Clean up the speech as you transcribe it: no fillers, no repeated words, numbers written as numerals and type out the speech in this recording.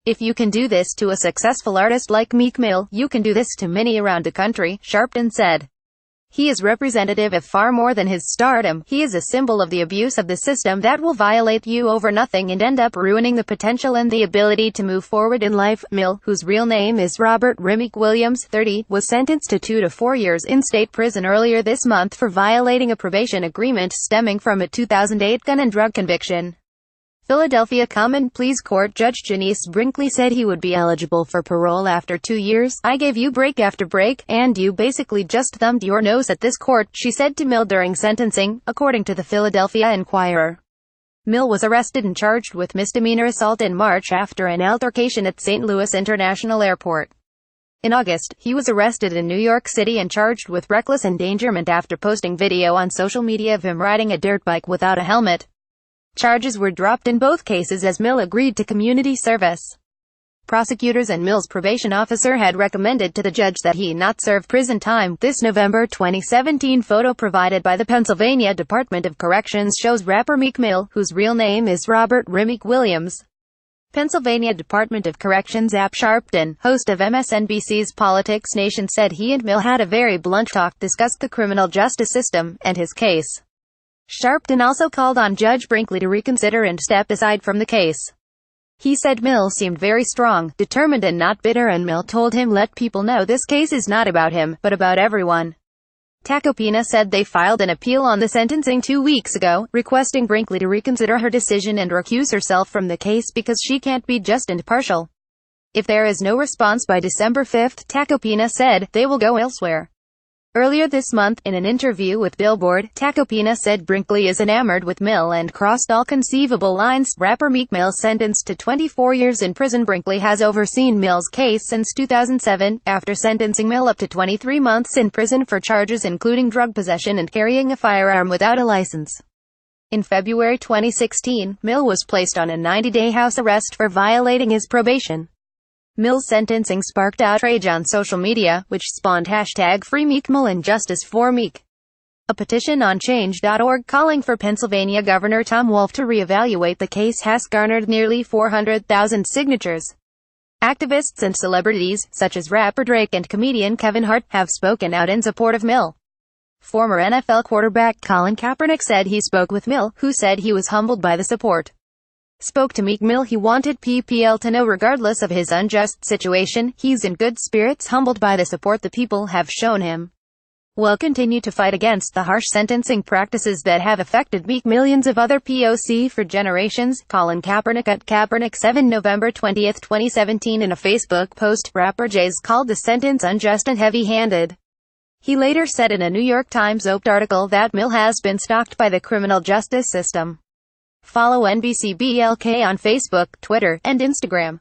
If you can do this to a successful artist like Meek Mill, you can do this to many around the country, Sharpton said. He is representative of far more than his stardom. He is a symbol of the abuse of the system that will violate you over nothing and end up ruining the potential and the ability to move forward in life. Mill, whose real name is Robert Remick Williams, 30, was sentenced to 2 to 4 years in state prison earlier this month for violating a probation agreement stemming from a 2008 gun and drug conviction. Philadelphia Common Pleas Court Judge Janice Brinkley said he would be eligible for parole after 2 years. "I gave you break after break, and you basically just thumbed your nose at this court," she said to Mill during sentencing, according to the Philadelphia Inquirer. Mill was arrested and charged with misdemeanor assault in March after an altercation at St. Louis International Airport. In August, he was arrested in New York City and charged with reckless endangerment after posting video on social media of him riding a dirt bike without a helmet. Charges were dropped in both cases as Mill agreed to community service. Prosecutors and Mill's probation officer had recommended to the judge that he not serve prison time. This November 2017 photo provided by the Pennsylvania Department of Corrections shows rapper Meek Mill, whose real name is Robert Remick Williams. Pennsylvania Department of Corrections Ap Sharpton, host of MSNBC's Politics Nation, said he and Mill had a very blunt talk, discussed the criminal justice system, and his case. Sharpton also called on Judge Brinkley to reconsider and step aside from the case. He said Mill seemed very strong, determined and not bitter, and Mill told him, "Let people know this case is not about him, but about everyone." Tacopina said they filed an appeal on the sentencing 2 weeks ago, requesting Brinkley to reconsider her decision and recuse herself from the case because she can't be just and partial. If there is no response by December 5, Tacopina said, they will go elsewhere. Earlier this month, in an interview with Billboard, Tacopina said Brinkley is enamored with Mill and crossed all conceivable lines. Rapper Meek Mill sentenced to 24 years in prison. Brinkley has overseen Mill's case since 2007, after sentencing Mill up to 23 months in prison for charges including drug possession and carrying a firearm without a license. In February 2016, Mill was placed on a 90-day house arrest for violating his probation. Mill's sentencing sparked outrage on social media, which spawned #FreeMeekMill and Justice for Meek. A petition on Change.org calling for Pennsylvania Governor Tom Wolf to reevaluate the case has garnered nearly 400,000 signatures. Activists and celebrities, such as rapper Drake and comedian Kevin Hart, have spoken out in support of Mill. Former NFL quarterback Colin Kaepernick said he spoke with Mill, who said he was humbled by the support. Spoke to Meek Mill. He wanted PPL to know regardless of his unjust situation, he's in good spirits, humbled by the support the people have shown him. We'll continue to fight against the harsh sentencing practices that have affected Meek, millions of other POC for generations. Colin Kaepernick at Kaepernick7 November 20, 2017. In a Facebook post, rapper Jay-Z called the sentence unjust and heavy-handed. He later said in a New York Times article that Mill has been stalked by the criminal justice system. Follow NBCBLK on Facebook, Twitter, and Instagram.